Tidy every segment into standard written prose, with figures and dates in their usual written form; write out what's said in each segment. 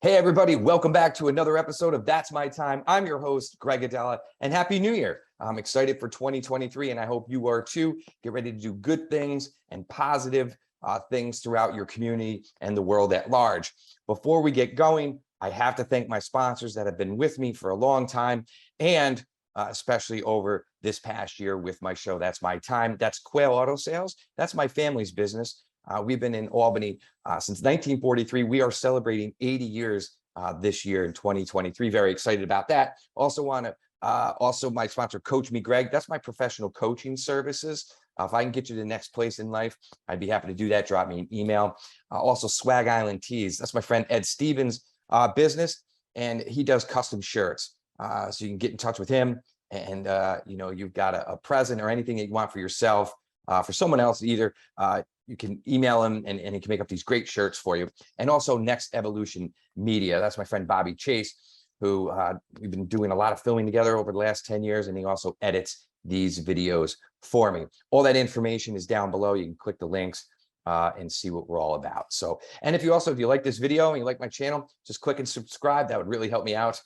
Hey, everybody, welcome back to another episode of That's My Time. I'm your host, Greg Aidala, and Happy New Year. I'm excited for 2023, and I hope you are too. Get ready to do good things and positive things throughout your community and the world at large. Before we get going, I have to thank my sponsors that have been with me for a long time, and especially over this past year with my show, That's My Time. That's QUAIL Auto Sales. That's my family's business. We've been in Albany since 1943. We are celebrating 80 years this year in 2023. Very excited about that. Also my sponsor, Coach Me Greg. That's my professional coaching services. If I can get you to the next place in life, I'd be happy to do that. Drop me an email. Also Swag Island Tees. That's my friend Ed Stevens' business, and he does custom shirts. So you can get in touch with him, and you've got a present or anything that you want for yourself, for someone else either. You can email him and he can make up these great shirts for you. And also Next Evolution Media. That's my friend Bobby Chase, who we've been doing a lot of filming together over the last 10 years. And he also edits these videos for me. All that information is down below. You can click the links and see what we're all about. So, and if you like this video and you like my channel, just click and subscribe. That would really help me out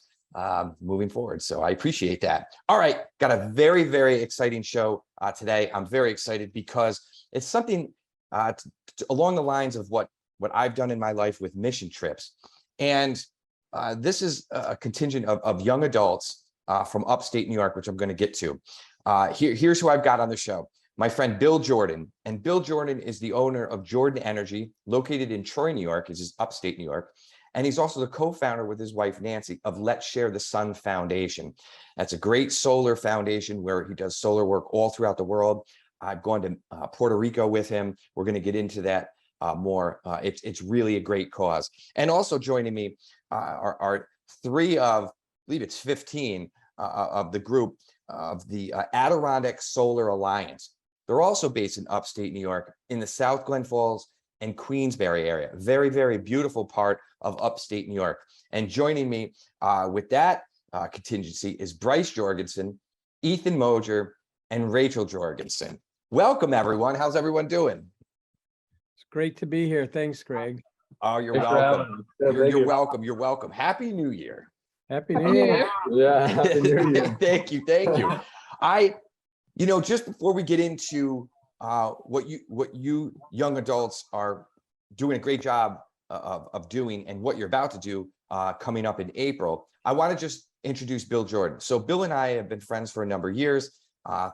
moving forward. So I appreciate that. All right. Got a very, very exciting show today. I'm very excited because it's something along the lines of what I've done in my life with mission trips. And this is a contingent of young adults from upstate New York, which I'm going to get to. Here's who I've got on the show. My friend Bill Jordan. And Bill Jordan is the owner of Jordan Energy, located in Troy, New York. This is upstate New York. And he's also the co-founder with his wife, Nancy, of Let's Share the Sun Foundation. That's a great solar foundation where he does solar work all throughout the world. I've gone to Puerto Rico with him. We're going to get into that more. It's really a great cause. And also joining me are three of, I believe it's 15 of the group of the Adirondack Solar Alliance. They're also based in upstate New York in the South Glen Falls and Queensbury area. Very, very beautiful part of upstate New York. And joining me with that contingency is Bryce Jorgensen, Ethan Moger, and Rachel Jorgensen. Welcome, everyone. How's everyone doing? It's great to be here. Thanks, Greg. Oh, you're welcome. You're welcome. You're welcome. Happy New Year. Happy New Year. Yeah. Happy New Year. Thank you. Just before we get into what you young adults are doing a great job of doing and what you're about to do coming up in April, I want to just introduce Bill Jordan. So Bill and I have been friends for a number of years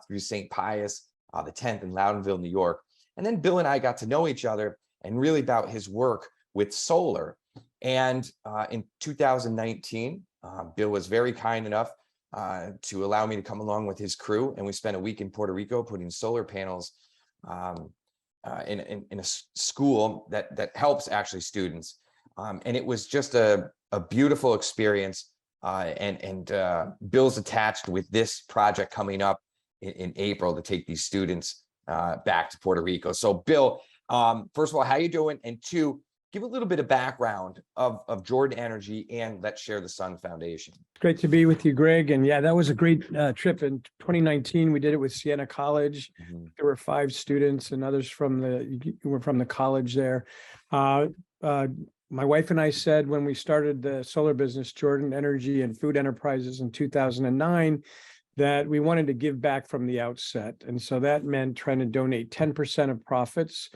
through St. Pius, the 10th in Loudonville, New York. And then Bill and I got to know each other and really about his work with solar. And in 2019, Bill was very kind enough to allow me to come along with his crew. And we spent a week in Puerto Rico putting solar panels in a school that helps actually students. And it was just a beautiful experience. And Bill's attached with this project coming up in April to take these students back to Puerto Rico. So Bill, first of all, how you doing? And two, give a little bit of background of Jordan Energy and Let's Share the Sun Foundation. Great to be with you, Greg. And yeah, that was a great trip in 2019. We did it with Siena College. Mm-hmm. There were 5 students and others from the college there. My wife and I said when we started the solar business, Jordan Energy and Food Enterprises in 2009, that we wanted to give back from the outset. And so that meant trying to donate 10% of profits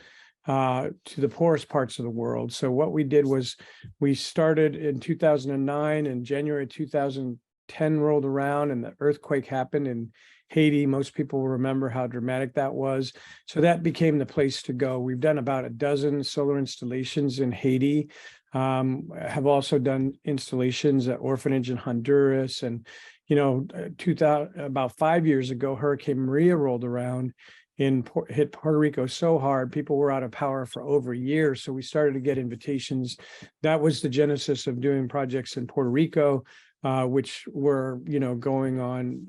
to the poorest parts of the world. So what we did was we started in 2009, and January 2010 rolled around and the earthquake happened in Haiti. Most people will remember how dramatic that was. So that became the place to go. We've done about a dozen solar installations in Haiti, have also done installations at orphanage in Honduras. And about 5 years ago, Hurricane Maria rolled around hit Puerto Rico so hard, people were out of power for over a year. So we started to get invitations. That was the genesis of doing projects in Puerto Rico, which were, going on,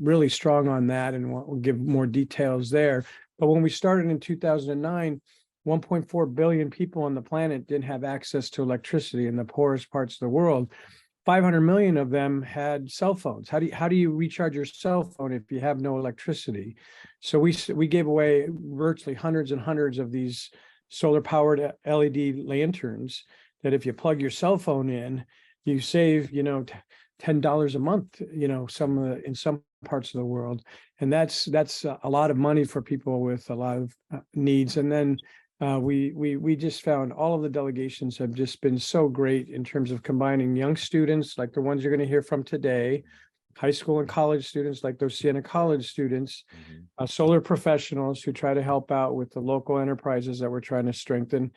really strong on that, and we'll give more details there. But when we started in 2009, 1.4 billion people on the planet didn't have access to electricity in the poorest parts of the world. 500 million of them had cell phones. How do you recharge your cell phone if you have no electricity? So we gave away virtually hundreds and hundreds of these solar powered LED lanterns that if you plug your cell phone in, you save, $10 a month, in some parts of the world. And that's a lot of money for people with a lot of needs. And then we just found all of the delegations have just been so great in terms of combining young students like the ones you're going to hear from today, high school and college students like those Siena College students, solar professionals who try to help out with the local enterprises that we're trying to strengthen,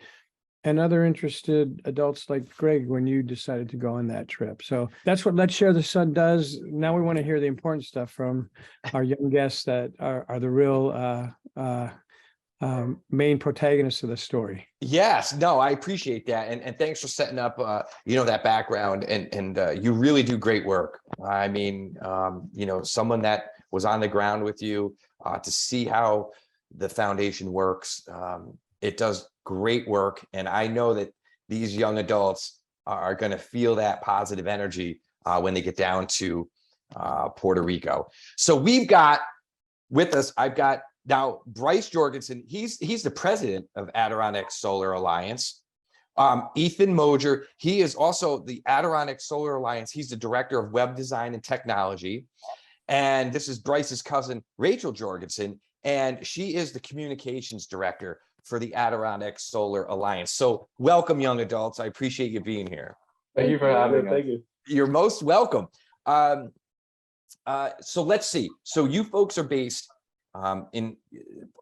and other interested adults like Greg when you decided to go on that trip. So that's what Let's Share the Sun does. Now we want to hear the important stuff from our young guests that are the real main protagonists of the story. Yes, no, I appreciate that. And thanks for setting up, that background and you really do great work. I mean, someone that was on the ground with you to see how the foundation works. It does great work. And I know that these young adults are going to feel that positive energy when they get down to Puerto Rico. So we've got with us, I've got now Bryce Jorgensen. He's the president of Adirondack Solar Alliance. Ethan Moger, he is also the Adirondack Solar Alliance. He's the director of web design and technology. And this is Bryce's cousin, Rachel Jorgensen, and she is the communications director for the Adirondack Solar Alliance. So welcome, young adults. I appreciate you being here. Thank you for having us. Thank you. You're most welcome. So let's see. So you folks are based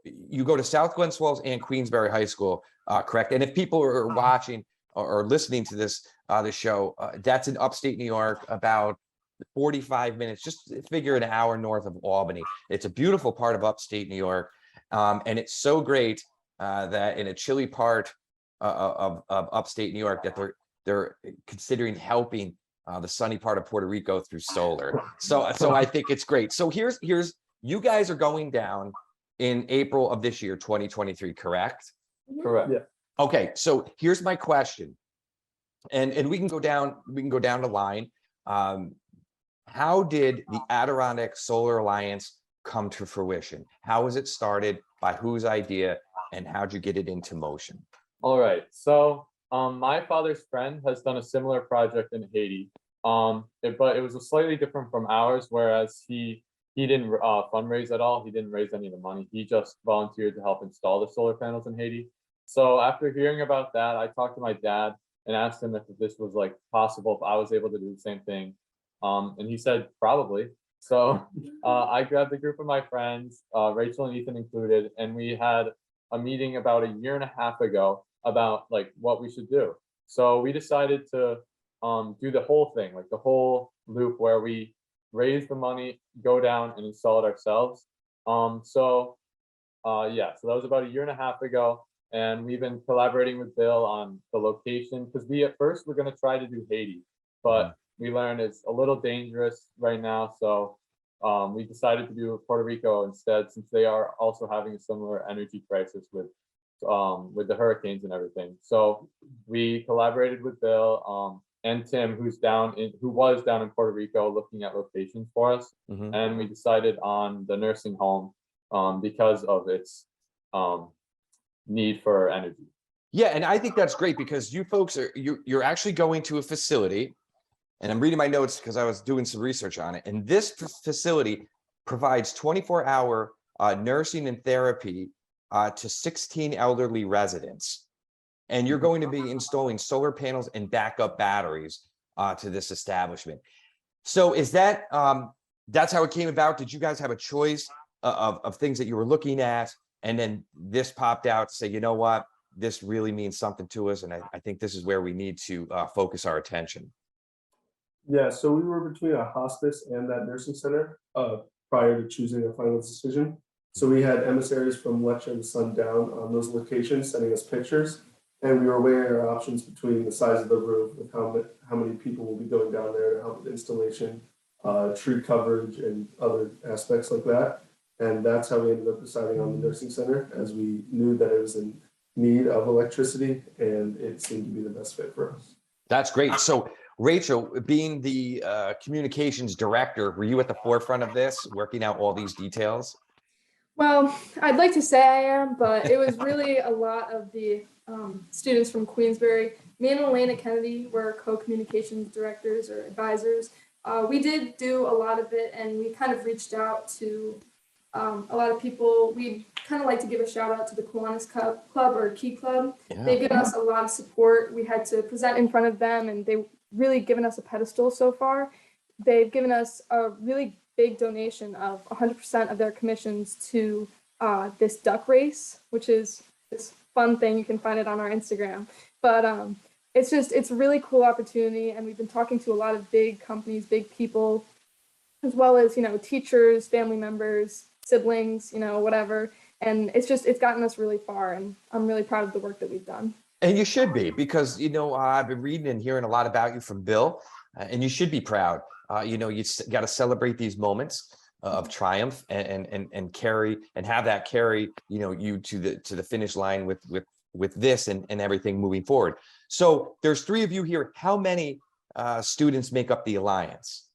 you go to South Glens Falls and Queensbury High School, correct? And if people are watching or listening to this show, that's in upstate New York, about 45 minutes, just figure an hour north of Albany. It's a beautiful part of upstate New York. And it's so great that in a chilly part of upstate New York that they're considering helping the sunny part of Puerto Rico through solar. So I think it's great. So here's you guys are going down in April of this year, 2023, correct? Correct. Yeah. Okay, so here's my question. And we can go down the line. How did the Adirondack Solar Alliance come to fruition? How was it started? By whose idea? And how'd you get it into motion? All right. So my father's friend has done a similar project in Haiti. But it was slightly different from ours, whereas he didn't fundraise at all. He didn't raise any of the money. He just volunteered to help install the solar panels in Haiti. So after hearing about that, I talked to my dad and asked him if this was like possible, if I was able to do the same thing. And he said, probably. So I grabbed a group of my friends, Rachel and Ethan included, and we had a meeting about a year and a half ago about like what we should do. So we decided to do the whole thing, like the whole loop where we raise the money, go down and install it ourselves. So that was about a year and a half ago. And we've been collaborating with Bill on the location because at first we're going to try to do Haiti, but we learned it's a little dangerous right now. So we decided to do Puerto Rico instead, since they are also having a similar energy crisis with the hurricanes and everything. So we collaborated with Bill and Tim, who was down in Puerto Rico looking at locations for us. And we decided on the nursing home because of its need for energy. Yeah, and I think that's great because you folks you're actually going to a facility, and I'm reading my notes because I was doing some research on it. And this facility provides 24-hour nursing and therapy to 16 elderly residents. And you're going to be installing solar panels and backup batteries to this establishment. So is that that's how it came about? Did you guys have a choice of things that you were looking at, and then this popped out to say, you know what, this really means something to us, and I think this is where we need to focus our attention? Yeah, so we were between a hospice and that nursing center prior to choosing a final decision. So we had emissaries from Let's Share the Sun down on those locations sending us pictures, and we were weighing our options between the size of the roof, with how many people will be going down there to help with installation, tree coverage, and other aspects like that. And that's how we ended up deciding on the nursing center, as we knew that it was in need of electricity and it seemed to be the best fit for us. That's great. So Rachel, being the communications director, were you at the forefront of this, working out all these details? Well, I'd like to say I am, but it was really a lot of the students from Queensbury. Me and Elena Kennedy were co-communications directors or advisors. We did do a lot of it, and we kind of reached out to a lot of people. We kind of like to give a shout out to the Kiwanis Club or Key Club. They've given us a lot of support. We had to present in front of them, and they really given us a pedestal so far. They've given us a really big donation of 100% of their commissions to this duck race, which is this fun thing. You can find it on our Instagram. But it's a really cool opportunity, and we've been talking to a lot of big companies, big people, as well as, teachers, family members, siblings, whatever. And it's gotten us really far, and I'm really proud of the work that we've done. And you should be, because, I've been reading and hearing a lot about you from Bill, and you should be proud. You got to celebrate these moments of triumph and carry and have that carry, you to the finish line with this and everything moving forward. So there's 3 of you here. How many students make up the Alliance?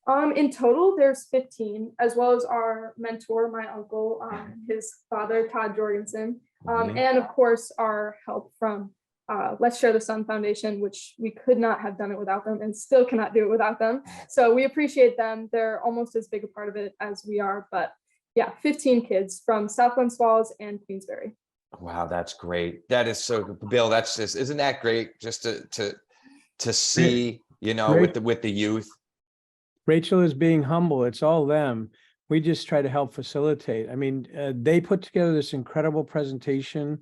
In total, there's 15, as well as our mentor, my uncle, his father, Todd Jorgensen, and of course our help from Let's Share the Sun Foundation, which we could not have done it without them and still cannot do it without them. So we appreciate them. They're almost as big a part of it as we are, but yeah, 15 kids from South Glen Falls and Queensbury. Wow, that's great. That is so good. Bill, that's just, isn't that great just to see, with the youth. Rachel is being humble. It's all them. We just try to help facilitate. I mean, they put together this incredible presentation,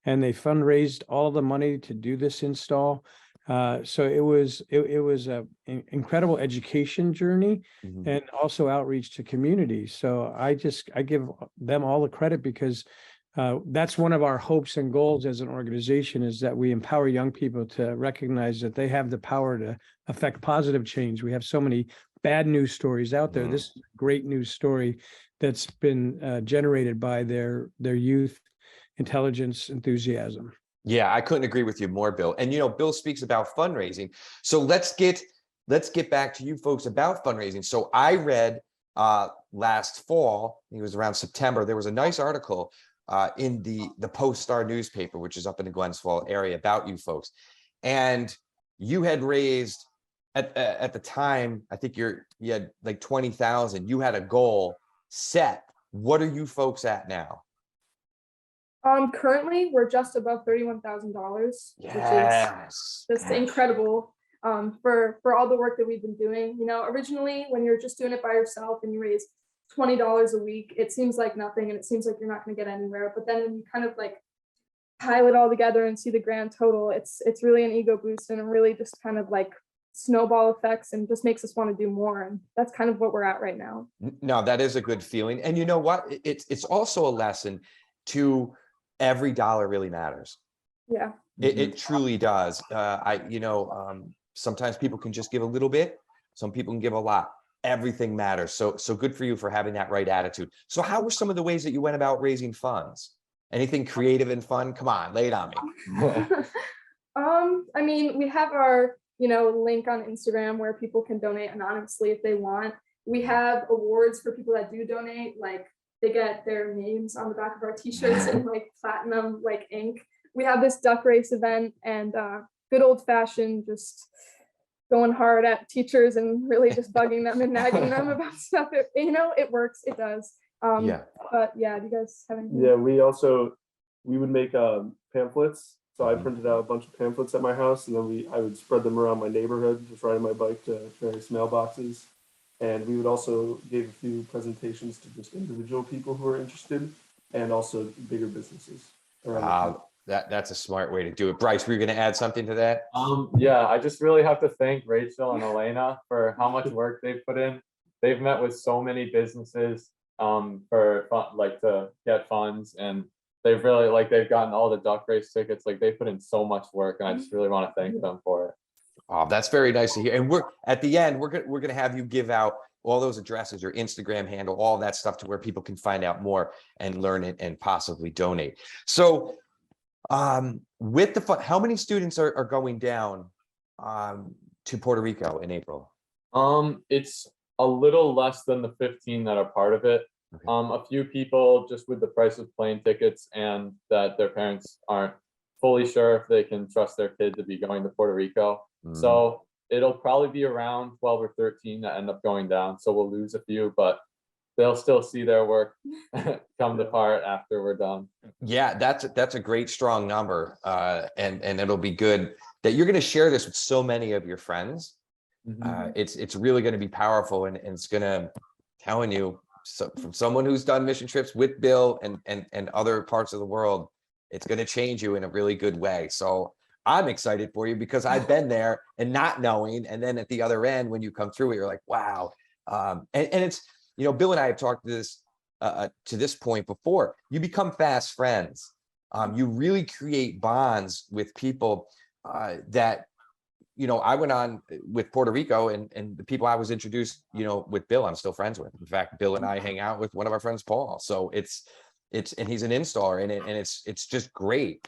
and they fundraised all the money to do this install. So it was an incredible education journey and also outreach to communities. So I give them all the credit, because that's one of our hopes and goals as an organization, is that we empower young people to recognize that they have the power to affect positive change. We have so many bad news stories out there. This is a great news story that's been generated by their youth intelligence, enthusiasm. Yeah, I couldn't agree with you more, Bill. And Bill speaks about fundraising. So let's get back to you folks about fundraising. So I read last fall, it was around September, there was a nice article in the Post-Star newspaper, which is up in the Glens Falls area, about you folks. And you had raised at the time, I think you had like 20,000. You had a goal set. What are you folks at now? Currently, we're just above $31,000, Yes. which is just incredible for all the work that we've been doing. Originally, when you're just doing it by yourself and you raise $20 a week, it seems like nothing, and it seems like you're not going to get anywhere. But then when you kind of like pile it all together and see the grand total, it's really an ego boost, and it really just kind of like snowball effects, and just makes us want to do more. And that's kind of what we're at right now. No, that is a good feeling. And you know what? It's also a lesson to every dollar really matters. Yeah, it truly does. Sometimes people can just give a little bit. Some people can give a lot. Everything matters. So good for you for having that right attitude. So how were some of the ways that you went about raising funds? Anything creative and fun? Come on, lay it on me. I mean, we have our link on Instagram where people can donate anonymously if they want. We have awards for people that do donate, like they get their names on the back of our t-shirts in like platinum like ink. We have this duck race event, and good old fashioned just going hard at teachers and really just bugging them and nagging them about stuff. It works. It does. Yeah. But yeah, do you guys have anything? Yeah, we would make pamphlets. So I printed out a bunch of pamphlets at my house, and then I would spread them around my neighborhood, just riding my bike to various mailboxes. And we would also give a few presentations to just individual people who are interested, and also bigger businesses around. That's a smart way to do it. Bryce, were you going to add something to that? Yeah, I just really have to thank Rachel and Elena for how much work they've put in. They've met with so many businesses to get funds, and they've really they've gotten all the duck race tickets. They put in so much work, and I just really want to thank them for it. Oh, that's very nice to hear. And we're at the end, we're gonna have you give out all those addresses, your Instagram handle, all that stuff, to where people can find out more and learn it and possibly donate. So with the fund, how many students are going down to Puerto Rico in April? It's a little less than the 15 that are part of it. A few people just with the price of plane tickets and that their parents aren't fully sure if they can trust their kid to be going to Puerto Rico. So it'll probably be around 12 or 13 that end up going down. So we'll lose a few, but they'll still see their work come to part after we're done. Yeah, that's a great strong number. And it'll be good that you're going to share this with so many of your friends. It's really going to be powerful, and it's going to, telling you, so from someone who's done mission trips with Bill and other parts of the world, it's going to change you in a really good way. So I'm excited for you because I've been there and not knowing, and then at the other end, when you come through it, you're like, wow. And it's, you know, Bill and I have talked to this point before. You become fast friends. You really create bonds with people that, you know, I went on with Puerto Rico, and the people I was introduced, you know, with Bill, I'm still friends with. In fact, Bill and I hang out with one of our friends, Paul. So it's and he's an installer in it, and it's just great.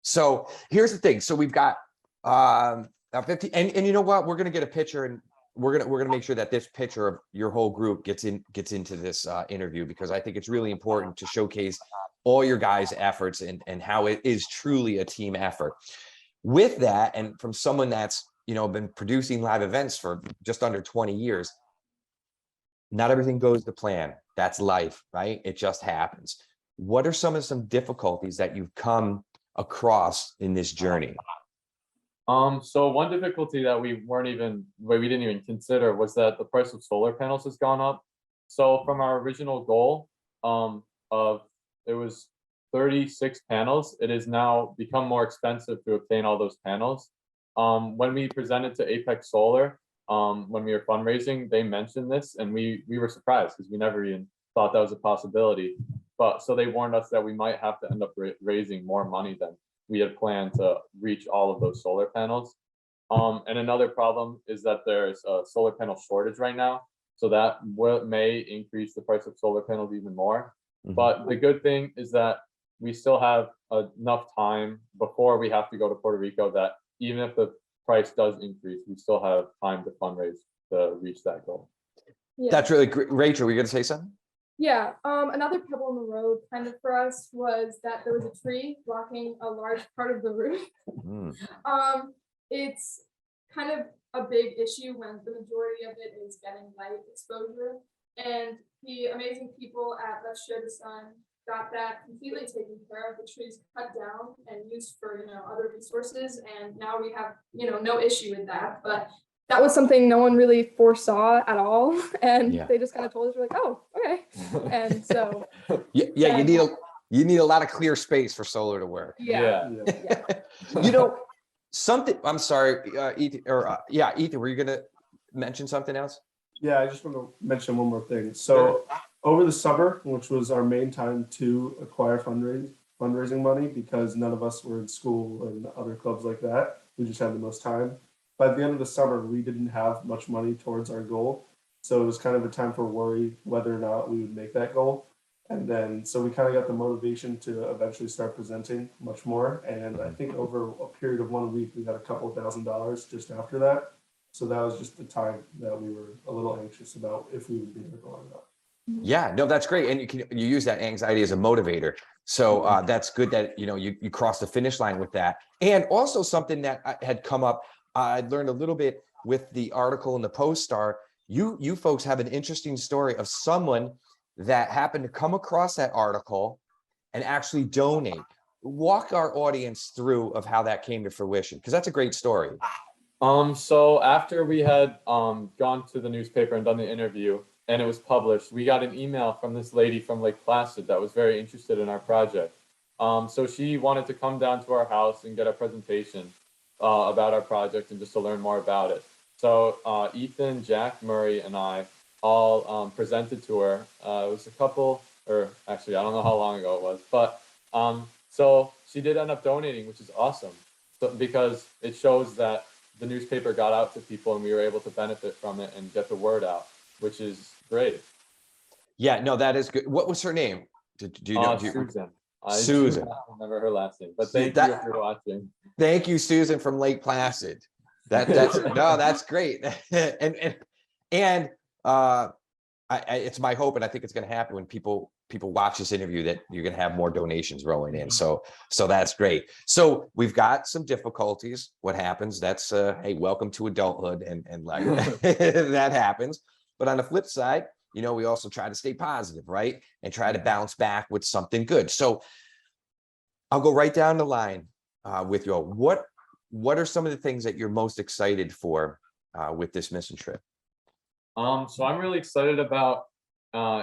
So here's the thing. So we've got 50, and you know what? We're gonna get a picture, and we're gonna make sure that this picture of your whole group gets into this interview, because I think it's really important to showcase all your guys' efforts and how it is truly a team effort. With that, and from someone that's, you know, been producing live events for just under 20 years, not everything goes to plan. That's life, right? It just happens. What are some difficulties that you've come across in this journey? So one difficulty that we didn't even consider was that the price of solar panels has gone up. So from our original goal of it was 36 panels, it has now become more expensive to obtain all those panels. When we presented to Apex Solar, when we were fundraising, they mentioned this, and we were surprised because we never even thought that was a possibility. But so they warned us that we might have to end up raising more money than we had planned to reach all of those solar panels. And another problem is that there's a solar panel shortage right now. So that may increase the price of solar panels even more. But the good thing is that we still have enough time before we have to go to Puerto Rico that even if the price does increase, we still have time to fundraise to reach that goal. Yeah. That's really great. Rachel, were you going to say something? Yeah, another pebble in the road kind of for us was that there was a tree blocking a large part of the roof. It's kind of a big issue when the majority of it is getting light exposure, and the amazing people at Let's Share the Sun got that completely taken care of. The trees cut down and used for, you know, other resources, and now we have, you know, no issue with that. But that was something no one really foresaw at all, and they just kind of told us, we're like, oh, okay. And so yeah, you need a lot of clear space for solar to work. Yeah. You know, something, I'm sorry, Ethan, Ethan, were you gonna mention something else? Yeah, I just want to mention one more thing. So over the summer, which was our main time to acquire fundraising money, because none of us were in school and other clubs like that, we just had the most time. By the end of the summer, we didn't have much money towards our goal. So it was kind of a time for worry whether or not we would make that goal. And then, so we kind of got the motivation to eventually start presenting much more. And I think over a period of 1 week, we got a couple $1,000s just after that. So that was just the time that we were a little anxious about if we would be able to go or not. Yeah, no, that's great. And you use that anxiety as a motivator. So that's good that, you know, you crossed the finish line with that. And also something that had come up, I learned a little bit with the article in the Post-Star. You folks have an interesting story of someone that happened to come across that article and actually donate. Walk our audience through of how that came to fruition, because that's a great story. So after we had gone to the newspaper and done the interview and it was published, we got an email from this lady from Lake Placid that was very interested in our project. So she wanted to come down to our house and get a presentation about our project and just to learn more about it. So Ethan, Jack, Murray, and I all presented to her. It was a couple, or actually, I don't know how long ago it was, but so she did end up donating, which is awesome, because it shows that the newspaper got out to people and we were able to benefit from it and get the word out, which is great. Yeah, no, that is good. What was her name? Do you know? Susan. Susan. I don't remember her last name, but thank you if you're watching. Thank you, Susan from Lake Placid. That's no, that's great. And it's my hope, and I think it's going to happen when people watch this interview, that you're going to have more donations rolling in. So that's great. So we've got some difficulties. What happens? That's hey, welcome to adulthood and life. That happens. But on the flip side, you know, we also try to stay positive, right? And try to bounce back with something good. So I'll go right down the line with you all. What are some of the things that you're most excited for with this mission trip? So I'm really excited about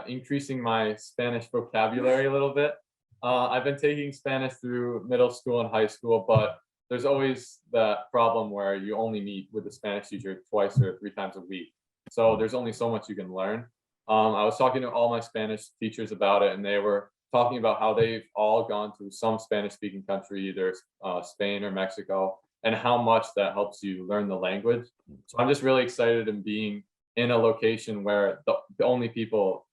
increasing my Spanish vocabulary a little bit. I've been taking Spanish through middle school and high school, but there's always that problem where you only meet with the Spanish teacher twice or 3 times a week. So there's only so much you can learn. I was talking to all my Spanish teachers about it, and they were talking about how they've all gone to some Spanish-speaking country, either Spain or Mexico, and how much that helps you learn the language. So I'm just really excited in being in a location where the only people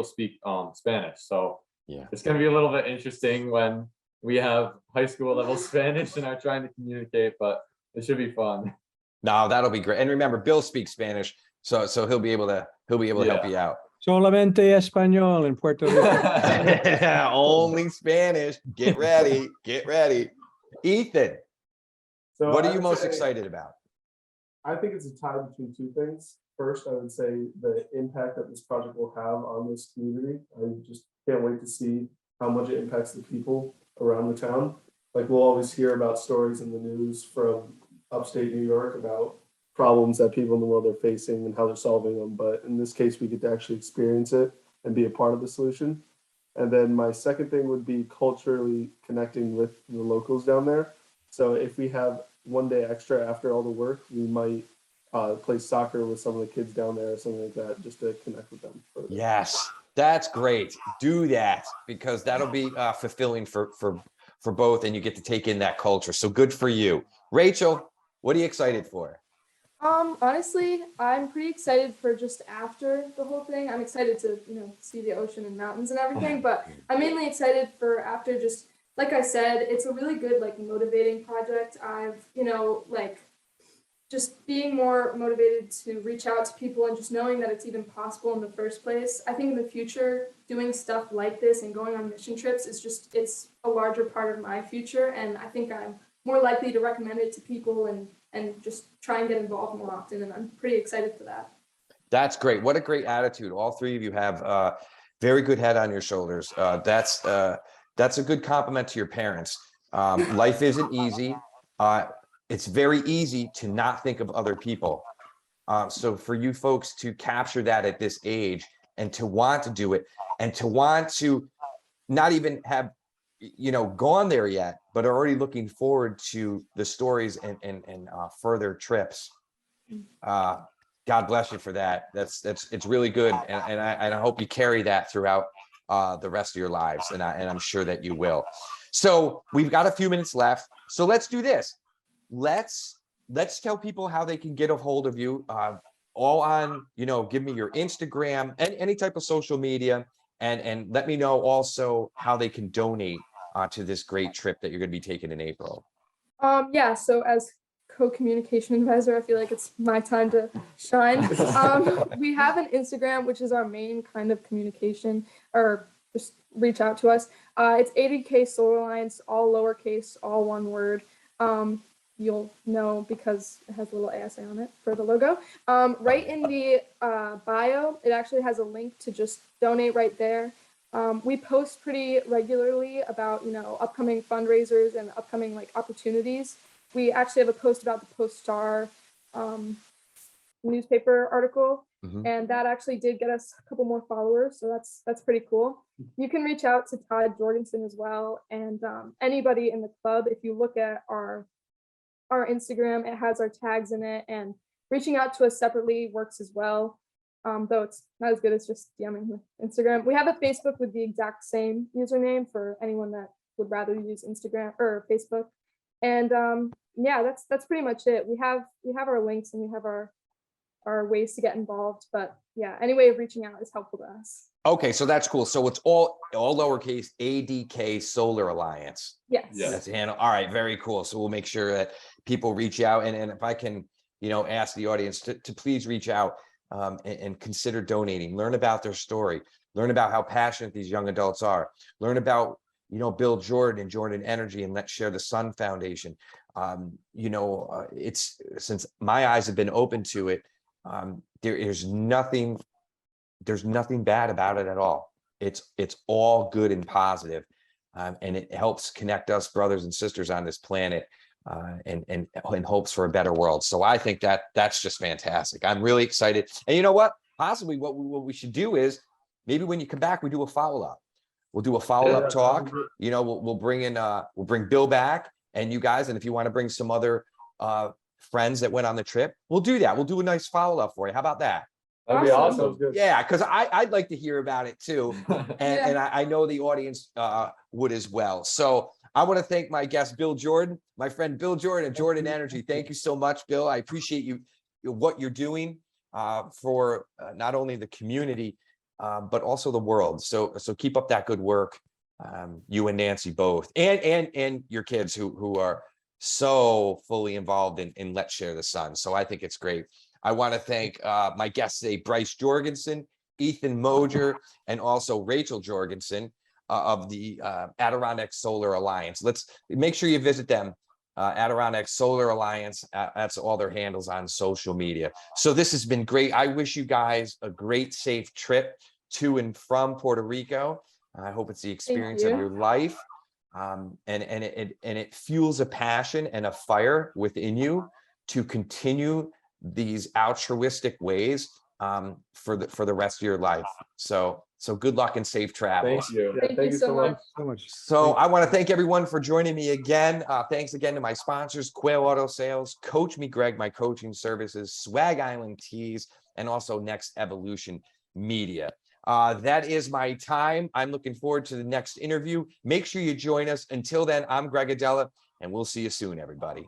speak Spanish. So Yeah, it's going to be a little bit interesting when we have high school level Spanish and are trying to communicate, but it should be fun. no, that'll be great. And remember, Bill speaks Spanish, so he'll be able to help you out. Solamente español in Puerto Rico. Only Spanish. Get ready. Get ready. Ethan, So what I are you would most say- excited about? I think it's a tie between 2 things. First, I would say the impact that this project will have on this community. I just can't wait to see how much it impacts the people around the town. Like, we'll always hear about stories in the news from upstate New York about problems that people in the world are facing and how they're solving them. But in this case, we get to actually experience it and be a part of the solution. And then my second thing would be culturally connecting with the locals down there. So if we have one day extra after all the work, we might play soccer with some of the kids down there or something like that, just to connect with them further. Yes, that's great. Do that, because that'll be fulfilling for both, and you get to take in that culture. So good for you. Rachel, what are you excited for? Honestly, I'm pretty excited for just after the whole thing. I'm excited to, see the ocean and mountains and everything, but I'm mainly excited for after. Just like I said, it's a really good, motivating project. I've, just being more motivated to reach out to people and just knowing that it's even possible in the first place. I think in the future, doing stuff like this and going on mission trips it's a larger part of my future. And I think I'm more likely to recommend it to people and just try and get involved more often. And I'm pretty excited for that. That's great. What a great attitude. All 3 of you have very good head on your shoulders. That's a good compliment to your parents. Life isn't easy. It's very easy to not think of other people. So for you folks to capture that at this age and to want to do it and to want to not even have, gone there yet, but are already looking forward to the stories and further trips. God bless you for that. It's really good. And I hope you carry that throughout the rest of your lives. And I'm sure that you will. So we've got a few minutes left. So let's do this. Let's tell people how they can get a hold of you, all on, give me your Instagram and any type of social media, and let me know also how they can donate to this great trip that you're going to be taking in April. Yeah, so as co-communication advisor, I feel like it's my time to shine. We have an Instagram, which is our main kind of communication, or just reach out to us. It's Adirondack Solar Alliance, all lowercase, all one word. You'll know because it has a little ASA on it for the logo. Right in the bio, it actually has a link to just donate right there. We post pretty regularly about, upcoming fundraisers and upcoming opportunities. We actually have a post about the Post-Star newspaper article, and that actually did get us a couple more followers, so that's pretty cool. You can reach out to Todd Jorgensen as well, and anybody in the club. If you look at our Instagram, it has our tags in it, and reaching out to us separately works as well. Though it's not as good as just DMing with Instagram. We have a Facebook with the exact same username for anyone that would rather use Instagram or Facebook. And yeah, that's pretty much it. We have our links and we have our ways to get involved. But yeah, any way of reaching out is helpful to us. Okay, so that's cool. So it's all lowercase Adirondack Solar Alliance. Yes. Yeah. That's the handle. All right, very cool. So we'll make sure that people reach out, and if I can, ask the audience to please reach out. and consider donating. Learn about their story. Learn about how passionate these young adults are. Learn about, Bill Jordan and Jordan Energy and Let's Share the Sun Foundation. It's, since my eyes have been open to it, there's nothing bad about it at all. It's all good and positive. And it helps connect us brothers and sisters on this planet, and hopes for a better world. So I think that's just fantastic. I'm really excited. And you know what? Possibly what we should do is, maybe when you come back, we do a follow-up. We'll do a follow-up talk. We'll bring Bill back and you guys. And if you want to bring some other friends that went on the trip, we'll do that. We'll do a nice follow-up for you. How about that? That'd be awesome. Yeah, because I'd like to hear about it too. And I know the audience would as well. So I want to thank my guest, Bill Jordan, my friend Bill Jordan of Jordan Energy. Thank you so much, Bill. I appreciate what you're doing for not only the community, but also the world. So keep up that good work. You and Nancy both, and your kids who are so fully involved in Let's Share the Sun. So I think it's great. I want to thank my guests today, Bryce Jorgensen, Ethan Moger, and also Rachel Jorgensen of the Adirondack Solar Alliance. Let's make sure you visit them. Adirondack Solar Alliance, that's all their handles on social media. So this has been great. I wish you guys a great, safe trip to and from Puerto Rico. I hope it's the experience of your life. And it fuels a passion and a fire within you to continue these altruistic ways for the rest of your life. So good luck and safe travels. Thank you. Thank you so much. So I want to thank everyone for joining me again. Thanks again to my sponsors, QUAIL Auto Sales, Coach Me Greg, my coaching services, Swag Island Tees, and also Next Evolution Media. That is my time. I'm looking forward to the next interview. Make sure you join us. Until then, I'm Greg Aidala, and we'll see you soon, everybody.